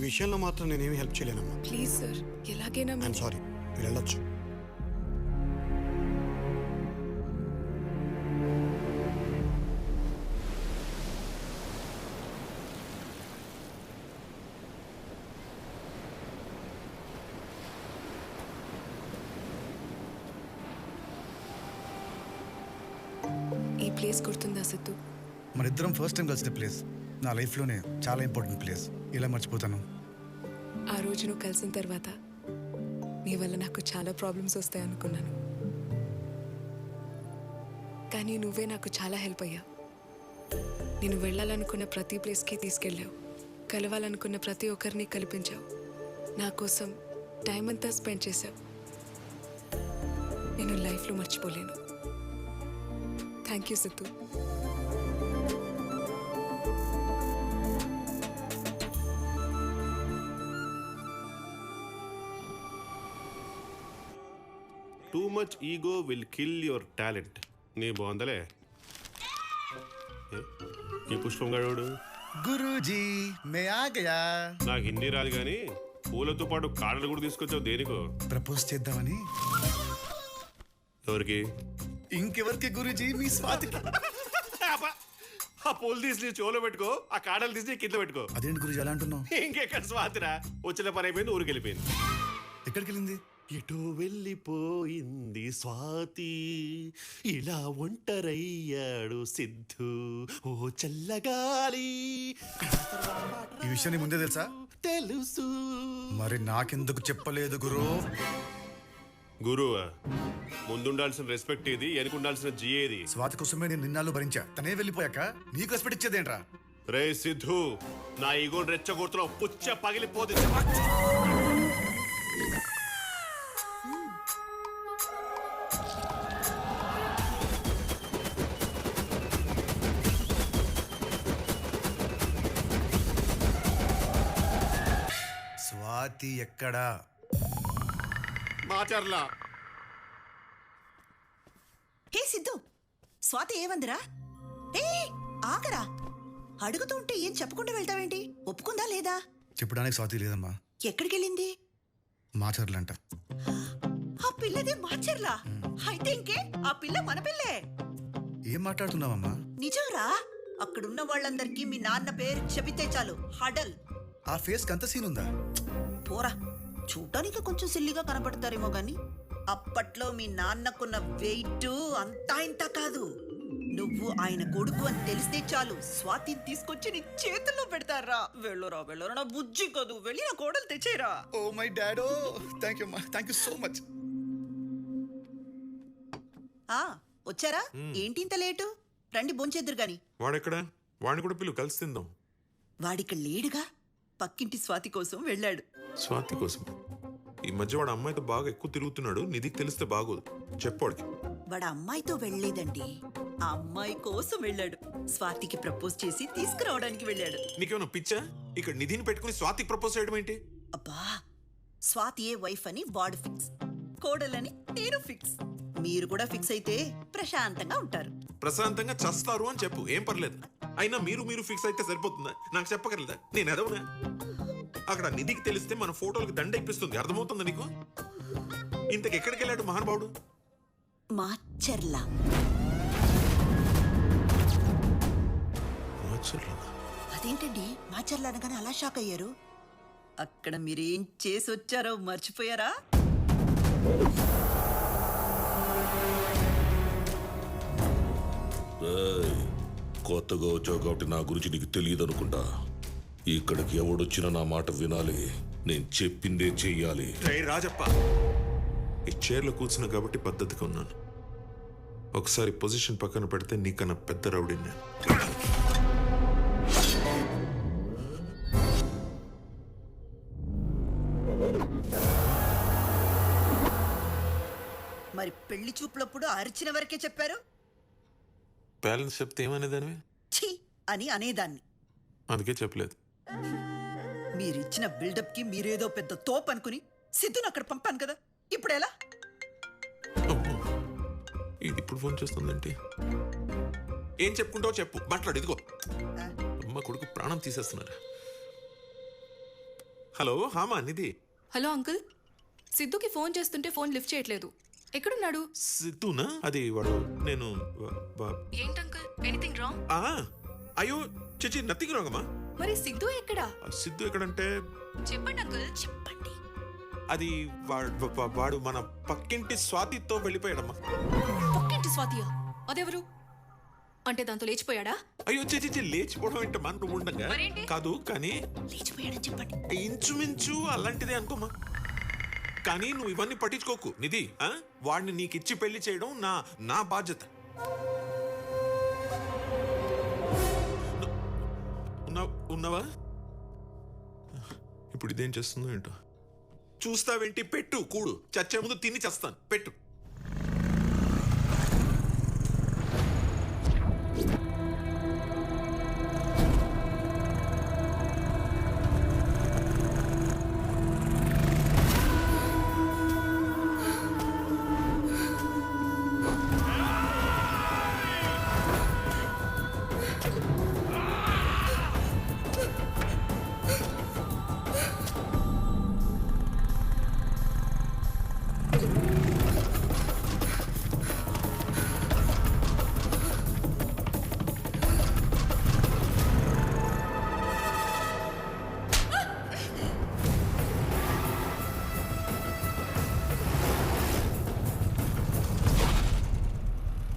విషయంలో మాత్రం నేనేమి హెల్ప్ చేయలేనమ్మా. ప్లీజ్ సార్, ఎలాగైనా ఐఎమ్ సారీ, మీరు వెళ్ళొచ్చు. ఈ ప్లేస్ గుర్తుందా సిద్ధు? మన ఇద్దరం ఫస్ట్ టైం కలిసిన ప్లేస్. నా లైఫ్లోనే చాలా ఇంపార్టెంట్ ప్లేస్. ఇలా మర్చిపోతాను? ఆ రోజు నువ్వు కలిసిన తర్వాత నీ వల్ల నాకు చాలా ప్రాబ్లమ్స్ వస్తాయి అనుకున్నాను, కానీ నువ్వే నాకు చాలా హెల్ప్ అయ్యావు. నేను వెళ్ళాలనుకున్న ప్రతి ప్లేస్కి తీసుకెళ్ళావు, కలవాలనుకున్న ప్రతి ఒక్కరిని కల్పించావు, నా కోసం టైం అంతా స్పెండ్ చేశావు. నేను లైఫ్లో మర్చిపోలేను. Thank you Siddhu. Too much ego will kill your talent. నీ బాగుందలే. ఈ పుష్పం గడవుడు గురూజీ మే ఆ గయా. నాకు హిందీ రాదు కానీ పూలతో పాటు కాడలు కూడా తీసుకొచ్చావు. దేనికో? ప్రపోజ్ చేద్దామని. ఎవరికి? ఇంకెవరికి గురూజీ? మీ స్వాతికి. ఆ పూలు తీసి నీ చెవులో పెట్టుకో, ఆ కాడలు తీసి నీ కింద పెట్టుకో. అదేంటి గురూజీ అలా అంటున్నావు? ఇంకెక్కడ స్వాతిరా? వచ్చిన పని అయిపోయింది, ఊరికి వెళ్ళిపోయింది. ఎక్కడికి వెళ్ళింది? ఎటు వెళ్ళిపోయింది స్వాతి, ఇలా ఒంటరయ్యాడు సిద్ధు, ఓ చల్లగాలి. ఈ విషయం నీ ముందే తెలుసా? తెలుసు. మరి నాకెందుకు చెప్పలేదు గురు? గురువా? ముందుండాల్సిన రెస్పెక్ట్ ఇది, వెనుకుండాల్సిన జియేది. స్వాతి కోసమే నేను నిన్నాళ్ళు భరించా. తనే వెళ్ళిపోయాక నీకు రెస్పెక్ట్ ఇచ్చేదేంట్రా? రే సిద్ధు, నా ఈగోని రెచ్చగొడుతున్నావు. పుచ్చ పగిలిపోతుంది. స్వాతి ఎక్కడా? మాచర్లా. హే సిద్ధు, స్వాతి ఏమందిరా? ఏ ఆగరా, అడుగుతుంటే ఏం చెప్పకుండా వెళ్తావేంటి? ఒప్పుకుందా లేదా? చెప్పడానికి స్వాతి లేదమ్మా. ఎక్కడికెళ్ళింది? మాచర్లంట. ఆ పిల్లదే మాచర్లా? అయితే ఇంకే, ఆ పిల్ల మన పిల్లే. ఏం మాట్లాడుతున్నావమ్మా? నిజంరా, అక్కడున్న వాళ్ళందరికీ మీ నాన్న పేరు చెబితే చాలు హడల్. ఆ ఫేస్ అంత సీన్ ఉందా? పోరా, చూడటానికి కొంచెం సిల్లిగా కనపడతారేమో గాని అప్పట్లో మీ నాన్నకున్న వెయిట్ అంతా ఇంత కాదు. నువ్వు ఆయన కొడుకు అని తెలిస్తే చాలు స్వాతిని తీసుకొచ్చి నీ చేతుల్లో పెడతారా. వెళ్ళరా వెళ్ళరా, నా బుజ్జి కాదు, వెళ్ళి నా కోడలు తెచ్చేరా. ఓ మై డాడో, థ్యాంక్ యూ అమ్మా, థ్యాంక్ యూ సో మచ్. ఆ వచ్చారా? ఏంటి ఇంత లేటు? రండి భోంచేద్దురు గాని. వాడెక్కడా? వాడిని కూడా పిలువు, కలిసి తిందాం. వాడిక్కడ లేడుగా, పక్కింటి స్వాతి కోసం వెళ్ళాడు. స్వాతి కోసం? ఈ మధ్య వాడు అమ్మాయితో బాగా ఎక్కువ తిరుగుతున్నాడు. నిధికి తెలిస్తే బాగోదు, చెప్పాడికి. వాడు అమ్మాయితో వెళ్ళలేదండి, ఆ అమ్మాయి కోసం వెళ్ళాడు. స్వాతికి ప్రపోజ్ చేసి తీసుకురావడానికి వెళ్ళాడు. నీకేమైనా పిచ్చా? ఇక్కడ నిధిని పెట్టుకుని స్వాతికి ప్రపోజ్ చేయడం ఏంటి? అబ్బా, స్వాతి ఏ వైఫ్ అని వాడు ఫిక్స్, కోడలని నేను ఫిక్స్. మీరు కూడా ఫిక్స్ అయితే ప్రశాంతంగా ఉంటారు. ప్రశాంతంగా చస్తారు అని చెప్పు, ఏం పర్లేదు. అయినా మీరు ఫిక్స్ అయితే సరిపోతుందా? నాకు చెప్పగలదా? నేను ఎదవనా? అక్కడ నిధికి తెలిస్తే మన ఫోటోలకు దండ ఇప్పిస్తుంది, అర్థమవుతుందా నీకు? ఇంతకు ఎక్కడికి వెళ్ళాడు మహానుభావుడు? మాచర్లా. అదేంటండి మాచర్లా అనగానే అలా షాక్ అయ్యారు? అక్కడ మీరేం చేసి వచ్చారో మర్చిపోయారా? కొత్తగా వచ్చావు కాబట్టి నా గురించి నీకు తెలియదు అనుకుంటా. ఇక్కడికి ఎవడొచ్చినా నా మాట వినాలి, నేను చెప్పిందే చెయ్యాలి. రాజప్ప, ఈ చైర్లో కూర్చున్నా కాబట్టి పద్ధతిగా ఉన్నాను. ఒకసారి పొజిషన్ పక్కన పెడితే నీకన్నా పెద్ద రౌడీ నేను. మరి పెళ్లి చూపులప్పుడు అరిచిన వరకే చెప్పారు. బ్యాలెన్స్ చెప్తే ఏమనేదానివి? ఛీ అని అనేదాన్ని. అందుకే చెప్పలేదు. మీరిచ్చిన బిల్డప్ కి మీరేదో పెద్ద తోపు అనుకుని సిద్ధును అక్కడ పంపాను కదా, ఇప్పుడు ఎలా? ఇది ఇప్పుడు ఫోన్ చేస్తుందంటే ఏం చెప్పుకుంటావు చెప్పు, మాట్లాడు. ఇదిగో అమ్మ కొడుకు ప్రాణం తీసేస్తున్నారు. హలో హామా నిధి. హలో అంకుల్, సిద్ధుకి ఫోన్ చేస్తుంటే ఫోన్ లిఫ్ట్ చేయట్లేదు. ఎక్కడున్నాడు? సిద్ధునా? అది వాడు నేను ఏంటి అంకుల్, ఎనీథింగ్ రాంగ్? ఆ, అయ్యో చిచి నథింగ్ రాంగ్ అమ్మా. మరి సిద్ధు ఎక్కడా? సిద్ధు ఎక్కడంటే చెప్పండి అంకుల్, చెప్పండి. అది వాడు మన పక్కింటి స్వాతితో వెళ్ళిపోయాడమ్మా. పక్కింటి స్వాతియా? అదెవరు? అంటే దాంతో లేచిపోయాడా? అయ్యో చిచి లేచిపోవడం ఏంటమ్మా నువ్వు ఉండగా. మరేంటి? కాదు కానీ లేచిపోయాడని చెప్పండి. ఇంచుమించు అలాంటిదే అనుకోమా. కానీ నువ్వు ఇవన్నీ పట్టించుకోకు నిధి. వాడిని నీకు ఇచ్చి పెళ్లి చేయడం నా బాధ్యత. ఉన్నావా? ఇప్పుడు ఇదేం చేస్తుందో ఏంటో. చూస్తావేంటి? పెట్టు కూడు. చచ్చే ముందు తిని చేస్తాను. పెట్టు.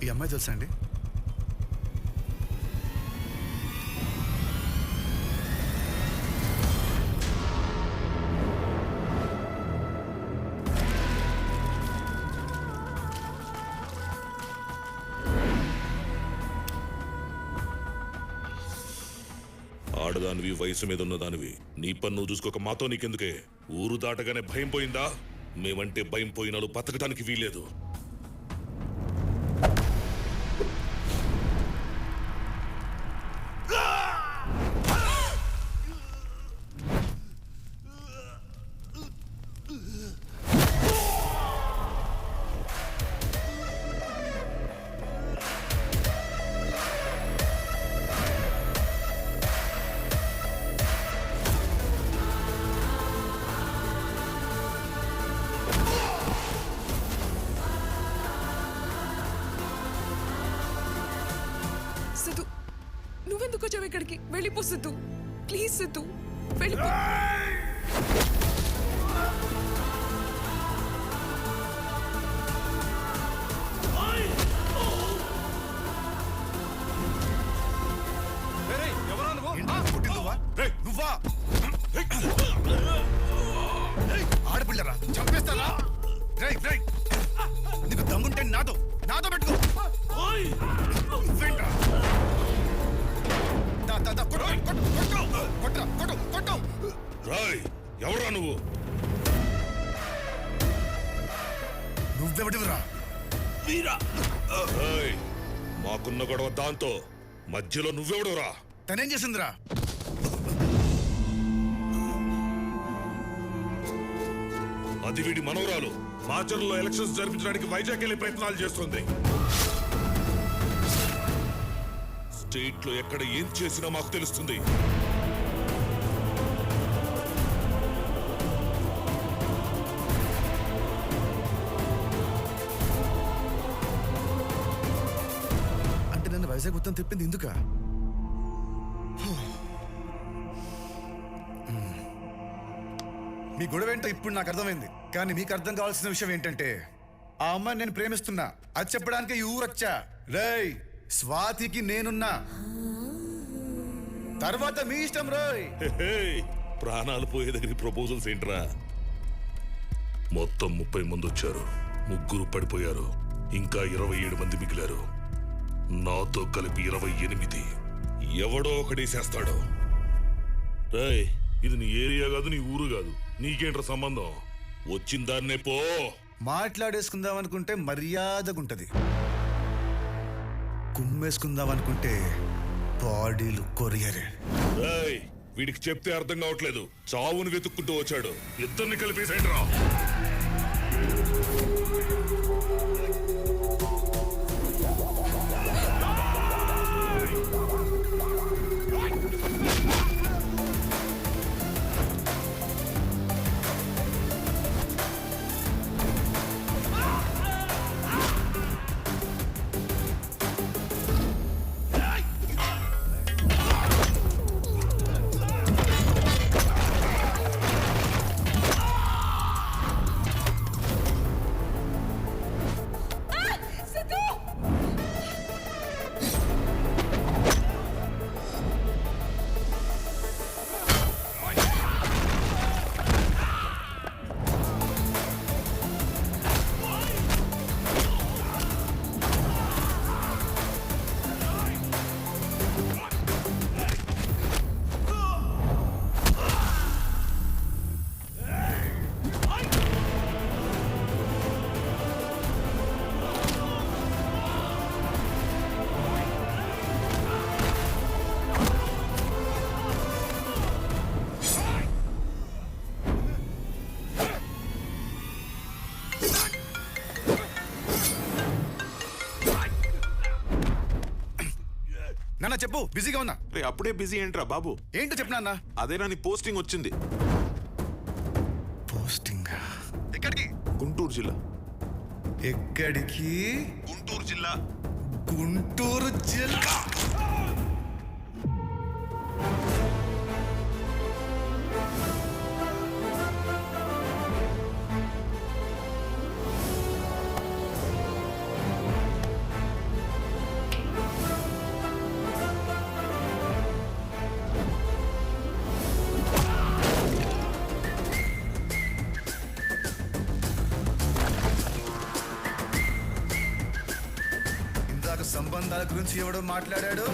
ఈ అమ్మాయి తెలుసా అండి? ఆడదానివి, వయసు మీద ఉన్నదానివి, నీ పన్ను చూసుకోక మాతో నీకెందుకే? ఊరు దాటగానే భయం పోయిందా? మేమంటే భయం పోయినాలు బతకడానికి వీలేదు. సిద్ధు, నువ్వెందుకు వచ్చావు ఇక్కడికి? వెళ్ళిపో సిద్ధు, ప్లీజ్ సిద్ధు, వెళ్ళిపో. ఏంటి పుట్టింది నువ్వా? నువ్వా? ఆడపిల్లరా, చంపేస్తారా? నీకు దమ్ముంటే నాతో పెట్టుకో. నువ్వేంట్రా? రాయ్, ఎవరా నువ్వు? నువ్వెవడివిరా? రాయ్, మాకున్న గొడవ దాంతో మధ్యలో నువ్వెవడురా? తనేం చేసిందిరా? అది వీడి మనవరాలు. మాచర్లో ఎలక్షన్స్ జరిపించడానికి వైజాగ్ వెళ్ళే ప్రయత్నాలు చేస్తుంది. స్టేట్ లో ఎక్కడ ఏం చేసినా మాకు తెలుస్తుంది. అంటే నన్ను వైజాగ్ మొత్తం తిప్పింది ఎందుకా? మీ గొడవ ఏంటో ఇప్పుడు నాకు అర్థమైంది. కానీ మీకు అర్థం కావాల్సిన విషయం ఏంటంటే, ఆ అమ్మాయిని నేను ప్రేమిస్తున్నా. అది చెప్పడానికి ఈ ఊరొచ్చా. రేయ్, స్వాతికి నేనున్నా. తర్వాత మీ ఇష్టం రోయ్. ప్రాణాలు పోయే దగ్గర ప్రపోజల్స్ ఏంట్రా? మొత్తం 30 మంది వచ్చారు, 3 పడిపోయారు, ఇంకా 27 మంది మిగిలారు. నాతో కలిపి 28. ఎవడో ఒకడేసేస్తాడు. రేయ్, ఇది నీ ఏరియా కాదు, నీ ఊరు కాదు. నీకేంట్రా సంబంధం? వచ్చిన దాన్నే పో. మాట్లాడేసుకుందాం అనుకుంటే మర్యాదగుంటది, కుమ్మేసుకుందాం అనుకుంటే బాడీలు కొరియరే. రేయ్, వీడికి చెప్తే అర్థం కావట్లేదు. చావును వెతుక్కుంటూ వచ్చాడు. ఇద్దరిని కలిపేసేంట్రా. నాన్న చెప్పు, బిజీగా ఉన్నా. రే అప్పుడే బిజీ ఏంట్రా బాబు? ఏంటో చెప్పు నాన్న. అదేనా నీ పోస్టింగ్ వచ్చింది. పోస్టింగ్ ఎక్కడికి? గుంటూరు జిల్లా. ఎక్కడికి? గుంటూరు జిల్లా. గుంటూరు జిల్లా. ఇందాక సంబంధాల గురించి ఎవడో మాట్లాడాడు.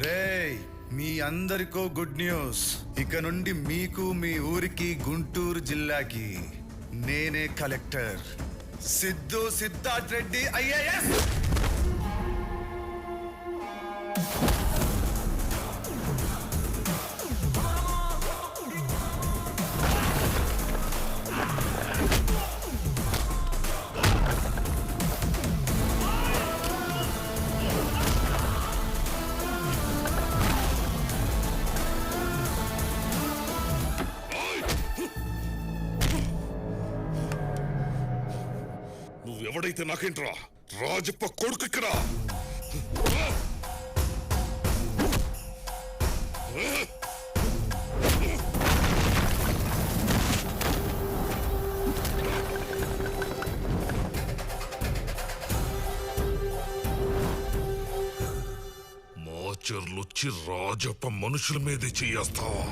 రేయ్, మీ అందరికో గుడ్ న్యూస్. ఇక నుండి మీకు, మీ ఊరికి, గుంటూరు జిల్లాకి నేనే కలెక్టర్. సిద్ధార్థ్ రెడ్డి ఐఏఎస్. నువ్వెవడైతే నాకేంట్రా? రాజప్ప కొడుకు ఇక్కడ. మాచర్లొచ్చి రాజప్ప మనుషుల మీదే చేయేస్తావా?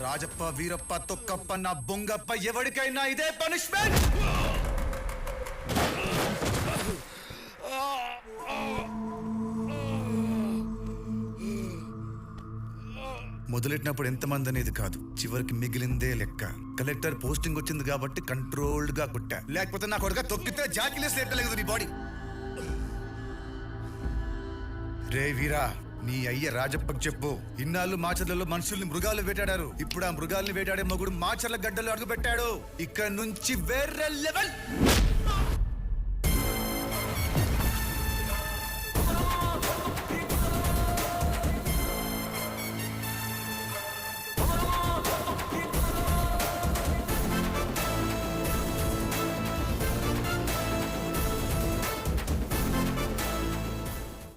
రాజప్ప, వీరప్ప, తొక్కప్ప, నా బొంగప్ప, ఎవరికైనా ఇదే పనిష్మెంట్. మొదలెట్టినప్పుడు ఎంతమంది అనేది కాదు, చివరికి మిగిలిందే లెక్క. కలెక్టర్ పోస్టింగ్ వచ్చింది కాబట్టి కంట్రోల్డ్ గా కొట్టా, లేకపోతే నా కొడుక తొక్కితే జాకిలేసి ఎట్టలేదు నీ బాడీ. రే వీరా, నీ అయ్య రాజప్పకి చెప్పు, ఇన్నాళ్ళు మాచర్లలో మనుషుల్ని మృగాలు వేటాడారు. ఇప్పుడు ఆ మృగాల్ని వేటాడే మొగుడు మాచర్ల గడ్డలు అడుగు పెట్టాడు. ఇక్కడ నుంచి వేరే లెవెల్.